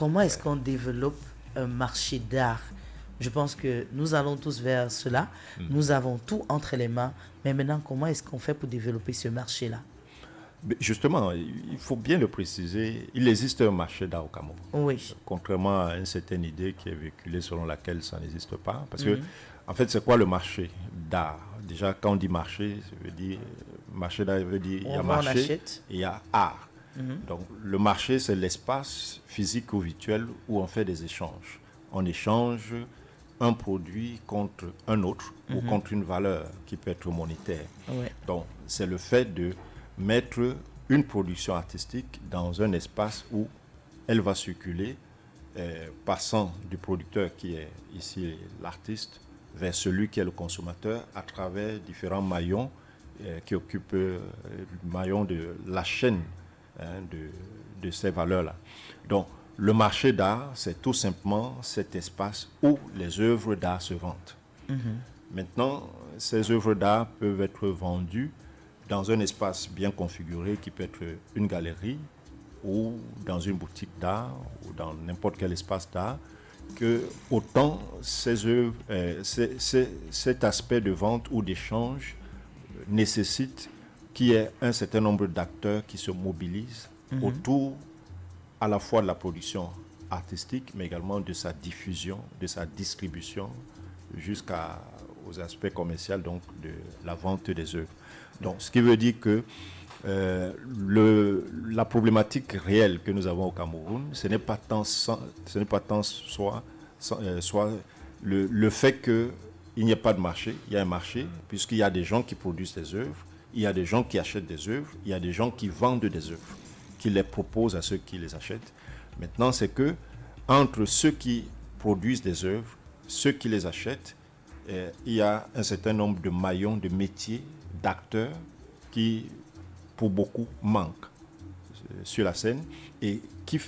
comment est-ce qu'on développe un marché d'art? Je pense que nous allons tous vers cela. Nous avons tout entre les mains. Mais maintenant, comment est-ce qu'on fait pour développer ce marché-là? Justement, il faut bien le préciser, il existe un marché d'art au Cameroun. Oui. Contrairement à une certaine idée qui est véhiculée selon laquelle ça n'existe pas. Parce que, en fait, c'est quoi le marché d'art? Déjà, quand on dit marché, ça veut dire, marché d'art veut dire il y a marché et il y a art. Donc, le marché, c'est l'espace physique ou virtuel où on fait des échanges. On échange un produit contre un autre ou contre une valeur qui peut être monétaire. Donc, c'est le fait de mettre une production artistique dans un espace où elle va circuler, passant du producteur qui est ici l'artiste vers celui qui est le consommateur à travers différents maillons qui occupent le maillon de la chaîne de ces valeurs-là. Donc, le marché d'art, c'est tout simplement cet espace où les œuvres d'art se vendent. Maintenant, ces œuvres d'art peuvent être vendues dans un espace bien configuré qui peut être une galerie ou dans une boutique d'art ou dans n'importe quel espace d'art, que autant ces œuvres, cet aspect de vente ou d'échange nécessite qu'il y ait un certain nombre d'acteurs qui se mobilisent autour à la fois de la production artistique, mais également de sa diffusion, de sa distribution, jusqu'aux aspects commerciaux, donc de la vente des œuvres. Donc, ce qui veut dire que la problématique réelle que nous avons au Cameroun, ce n'est pas tant soit le fait qu'il n'y ait pas de marché. Il y a un marché, puisqu'il y a des gens qui produisent des œuvres, il y a des gens qui achètent des œuvres, il y a des gens qui vendent des œuvres, qui les proposent à ceux qui les achètent. Maintenant, c'est que entre ceux qui produisent des œuvres, ceux qui les achètent, il y a un certain nombre de maillons, de métiers, d'acteurs qui, pour beaucoup, manquent sur la scène. Et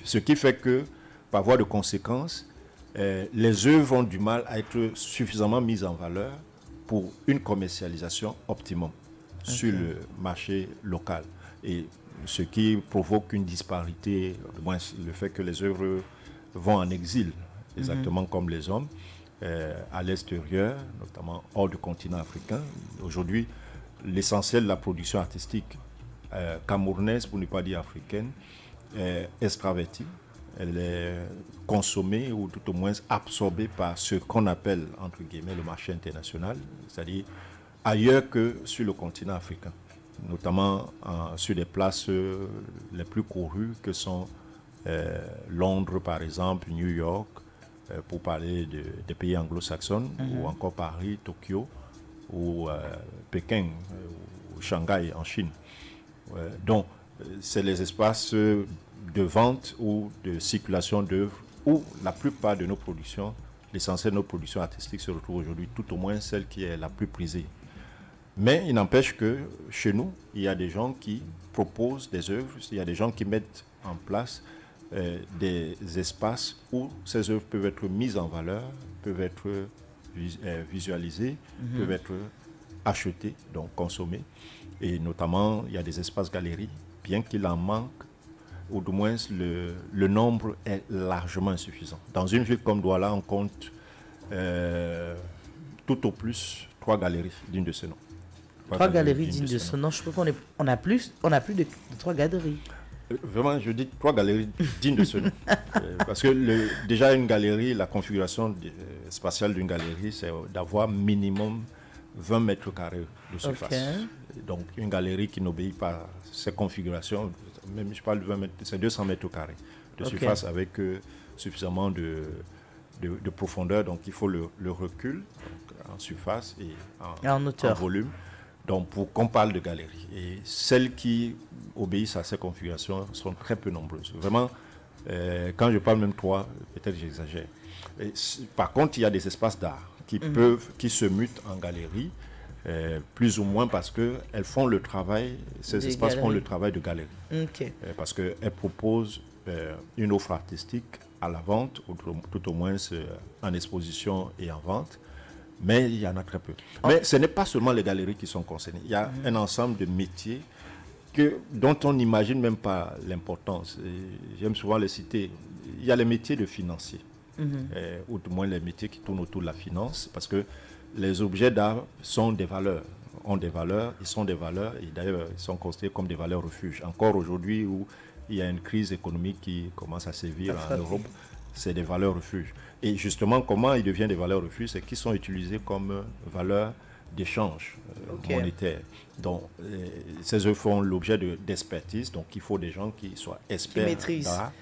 ce qui fait que, par voie de conséquence, les œuvres ont du mal à être suffisamment mises en valeur pour une commercialisation optimum sur le marché local. Et ce qui provoque une disparité, du moins le fait que les œuvres vont en exil, exactement comme les hommes, à l'extérieur, notamment hors du continent africain. Aujourd'hui, l'essentiel de la production artistique camerounaise, pour ne pas dire africaine, est extravertie. Elle est consommée ou tout au moins absorbée par ce qu'on appelle, entre guillemets, le marché international, c'est-à-dire ailleurs que sur le continent africain, notamment sur des places les plus courues que sont Londres, par exemple, New York, pour parler des pays anglo-saxons, ou encore Paris, Tokyo, ou Pékin, ou Shanghai en Chine. Donc, c'est les espaces de vente ou de circulation d'œuvres où la plupart de nos productions, l'essentiel de nos productions artistiques se retrouvent aujourd'hui, tout au moins celle qui est la plus prisée. Mais il n'empêche que chez nous, il y a des gens qui proposent des œuvres, il y a des gens qui mettent en place des espaces où ces œuvres peuvent être mises en valeur, peuvent être visualisées, peuvent être achetées, donc consommées. Et notamment, il y a des espaces galeries, bien qu'il en manque, ou du moins le nombre est largement insuffisant. Dans une ville comme Douala, on compte tout au plus 3 galeries dignes de ce nom. 3 galeries dignes de ce nom. Je crois qu'on a plus de 3 galeries. Vraiment, je dis 3 galeries dignes de ce nom. Parce que déjà une galerie, la configuration spatiale d'une galerie, c'est d'avoir minimum 20 mètres carrés de surface. Donc une galerie qui n'obéit pas à ces configurations, même je parle de 20 mètres, c'est 200 mètres carrés de surface avec suffisamment de profondeur. Donc il faut le recul donc, en surface et en volume. Donc pour qu'on parle de galerie. Et celles qui obéissent à ces configurations sont très peu nombreuses. Vraiment, quand je parle même 3, peut-être j'exagère. Par contre, il y a des espaces d'art qui se mutent en galerie, plus ou moins parce qu'elles font le travail, ces espaces font le travail de galerie. Parce qu'elles proposent une offre artistique à la vente, ou tout au moins en exposition et en vente. Mais il y en a très peu. Mais ce n'est pas seulement les galeries qui sont concernées. Il y a un ensemble de métiers dont on n'imagine même pas l'importance. J'aime souvent les citer. Il y a les métiers de financier, ou du moins les métiers qui tournent autour de la finance, parce que les objets d'art sont des valeurs, ils sont des valeurs, et d'ailleurs ils sont considérés comme des valeurs refuges. Encore aujourd'hui où il y a une crise économique qui commence à sévir en Europe, c'est des valeurs refuges. Et justement, comment ils deviennent des valeurs refuges, c'est qu'ils sont utilisés comme valeurs d'échange monétaire. Donc, ces œuvres font l'objet d'expertise, donc il faut des gens qui soient experts d'art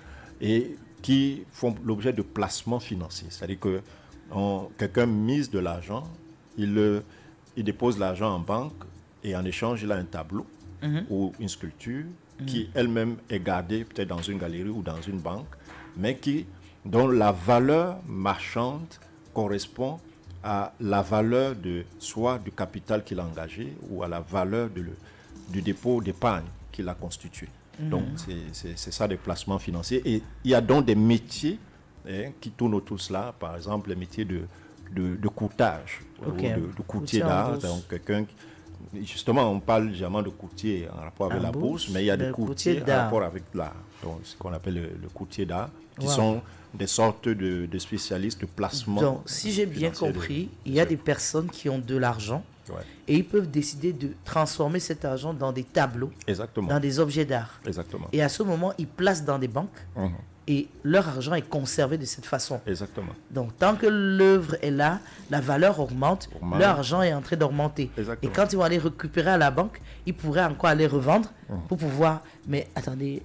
et qui font l'objet de placements financiers. C'est-à-dire que quelqu'un mise de l'argent, il dépose l'argent en banque et en échange, il a un tableau ou une sculpture qui elle-même est gardée peut-être dans une galerie ou dans une banque, mais dont la valeur marchande correspond à la valeur soit du capital qu'il a engagé ou à la valeur du dépôt d'épargne qu'il a constitué. Donc, c'est ça des placements financiers. Et il y a donc des métiers qui tournent autour de cela, par exemple les métiers de courtage, ou de courtier d'art. Donc, justement, on parle généralement de courtier en rapport avec la bourse, mais il y a des courtiers en rapport avec l'art. Donc, ce qu'on appelle le courtier d'art, qui sont des sortes de spécialistes de placement. Donc, si j'ai bien compris, il y a des personnes qui ont de l'argent et ils peuvent décider de transformer cet argent dans des tableaux, dans des objets d'art. Exactement. Et à ce moment, ils placent dans des banques et leur argent est conservé de cette façon. Exactement. Donc, tant que l'œuvre est là, la valeur augmente, leur argent est en train d'augmenter. Et quand ils vont aller récupérer à la banque, ils pourraient encore aller revendre pour pouvoir... Mais attendez...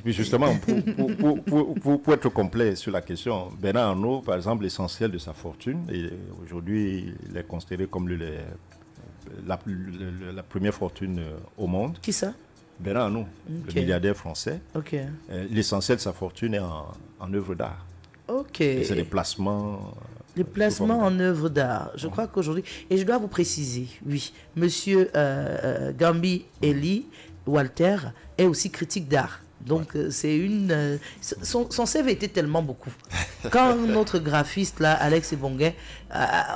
Justement, pour être complet sur la question, Bernard Arnault, par exemple, l'essentiel de sa fortune, et aujourd'hui, il est considéré comme la première fortune au monde. Qui ça? Bernard Arnault, le milliardaire français. L'essentiel de sa fortune est en œuvre d'art. Et c'est des placements... Les placements en œuvre d'art. Je crois qu'aujourd'hui... Et je dois vous préciser, oui, Monsieur Gambi Eli Walter est aussi critique d'art. Donc, c'est une... son CV était tellement beaucoup. Quand notre graphiste, là, Alex Ebonguet,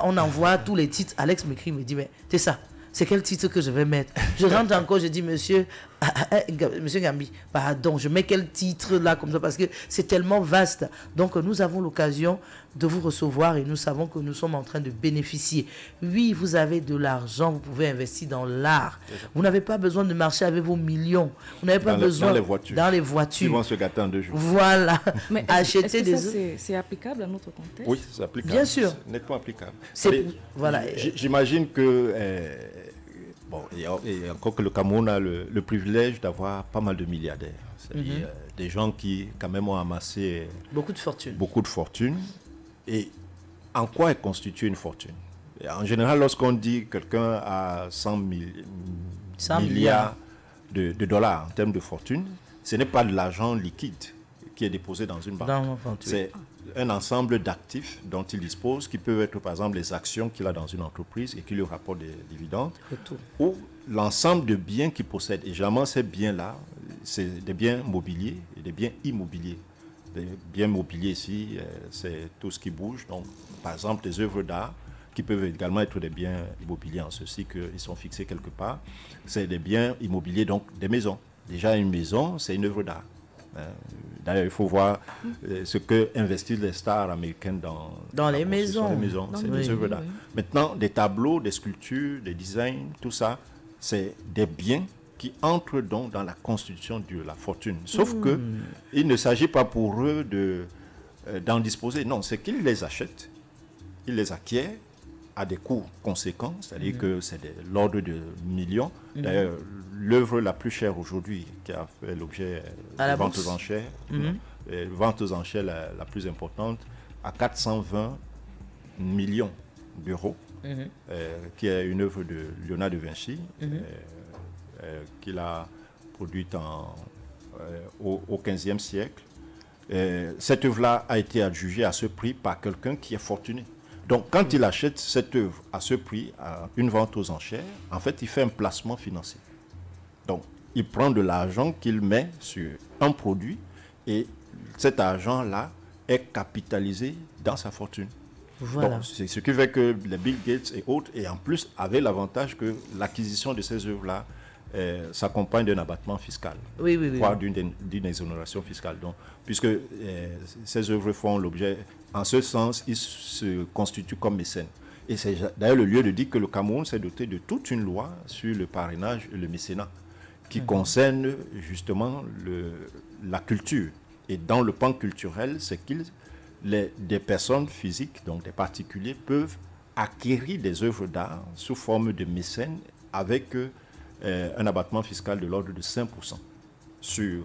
on envoie tous les titres, Alex m'écrit, me dit, mais c'est ça, c'est quel titre que je vais mettre? Je rentre encore, je dis, monsieur Gambi, pardon, je mets quel titre là, comme ça, parce que c'est tellement vaste. Donc, nous avons l'occasion de vous recevoir et nous savons que nous sommes en train de bénéficier. Oui, vous avez de l'argent, vous pouvez investir dans l'art. Vous n'avez pas besoin de marcher avec vos millions. Vous n'avez pas besoin dans les voitures. Ils vont se gâter en 2 jours. Voilà. Mais acheter des œuvres. C'est applicable à notre contexte? Oui, c'est applicable. Bien sûr. C'est nettement applicable. Voilà. J'imagine que... il y a encore que le Cameroun a le privilège d'avoir pas mal de milliardaires. C'est-à-dire des gens qui, quand même, ont amassé... Beaucoup de fortune. Beaucoup de fortune. Et en quoi est constituée une fortune? Et en général, lorsqu'on dit que quelqu'un a 100 milliards de dollars en termes de fortune, ce n'est pas de l'argent liquide qui est déposé dans une banque. C'est un ensemble d'actifs dont il dispose, qui peuvent être par exemple les actions qu'il a dans une entreprise et qui lui rapportent des dividendes, ou l'ensemble de biens qu'il possède. Et généralement, ces biens-là, c'est des biens mobiliers et des biens immobiliers. Les biens mobiliers ici, c'est tout ce qui bouge. Donc, par exemple, des œuvres d'art, qui peuvent également être des biens immobiliers en ceci qu'ils sont fixés quelque part. C'est des biens immobiliers, donc des maisons. Déjà, une maison, c'est une œuvre d'art. D'ailleurs, il faut voir ce que investissent les stars américaines dans les maisons. C'est des œuvres d'art. Maintenant, des tableaux, des sculptures, des designs, tout ça, c'est des biens qui entrent donc dans la constitution de la fortune. Sauf que il ne s'agit pas pour eux d'en disposer. Non, c'est qu'ils les achètent, ils les acquièrent à des coûts conséquents, c'est-à-dire que c'est de l'ordre de millions. D'ailleurs, l'œuvre la plus chère aujourd'hui, qui a fait l'objet de ventes aux enchères, ventes aux enchères la plus importante, à 420 millions d'euros, qui est une œuvre de Léonard de Vinci, qu'il a produite au XVe siècle. Cette œuvre-là a été adjugée à ce prix par quelqu'un qui est fortuné. Donc, quand il achète cette œuvre à ce prix, à une vente aux enchères, en fait, il fait un placement financier. Donc, il prend de l'argent qu'il met sur un produit et cet argent-là est capitalisé dans sa fortune. Voilà. C'est ce qui fait que les Bill Gates et autres, et en plus, avaient l'avantage que l'acquisition de ces œuvres-là s'accompagne d'un abattement fiscal, voire d'une exonération fiscale. Donc, puisque ces œuvres font l'objet, en ce sens, ils se constituent comme mécènes. Et c'est d'ailleurs le lieu de dire que le Cameroun s'est doté de toute une loi sur le parrainage et le mécénat qui concerne justement la culture. Et dans le pan culturel, c'est que des personnes physiques, donc des particuliers, peuvent acquérir des œuvres d'art sous forme de mécènes avec un abattement fiscal de l'ordre de 5% sur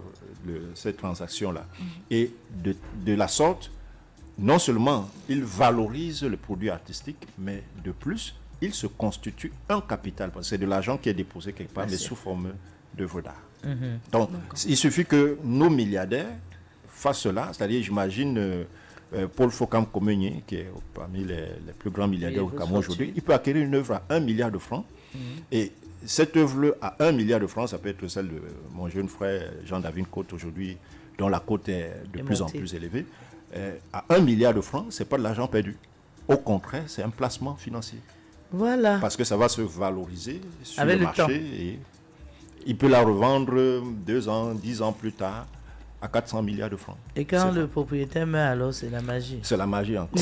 ces transactions-là. Et de la sorte, non seulement ils valorisent le produit artistique, mais de plus, ils se constituent un capital. Parce que c'est de l'argent qui est déposé quelque part, mais sous forme d'œuvres d'art. Donc, il suffit que nos milliardaires fassent cela. C'est-à-dire, j'imagine Paul Fokam-Komenié, qui est parmi les plus grands milliardaires au Cameroun aujourd'hui, il peut acquérir une œuvre à 1 milliard de francs. Et cette œuvre à 1 milliard de francs, ça peut être celle de mon jeune frère Jean-David Côte aujourd'hui, dont la cote est de plus en plus élevée. À 1 milliard de francs, ce n'est pas de l'argent perdu. Au contraire, c'est un placement financier. Voilà. Parce que ça va se valoriser sur le marché et il peut la revendre 2 ans, 10 ans plus tard à 400 milliards de francs. Et quand le propriétaire meurt, alors c'est la magie. C'est la magie encore.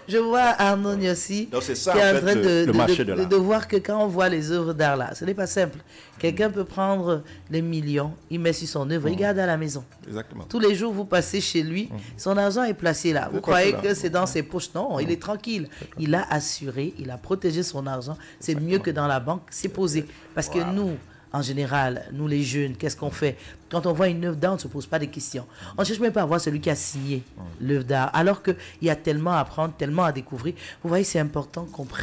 Je vois Arnaud Niossi qui est en train de voir que quand on voit les œuvres d'art là, ce n'est pas simple. Quelqu'un peut prendre les millions, il met sur son œuvre, il garde à la maison. Exactement. Tous les jours, vous passez chez lui, son argent est placé là. Vous croyez que c'est dans ses poches? Non, il est tranquille. Il a assuré, il a protégé son argent. C'est mieux que dans la banque, c'est posé. Parce que nous, en général, nous les jeunes, qu'est-ce qu'on fait? Quand on voit une œuvre d'art, on ne se pose pas de questions. On ne cherche même pas à voir celui qui a signé l'œuvre d'art. Alors qu'il y a tellement à apprendre, tellement à découvrir. Vous voyez, c'est important qu'on prenne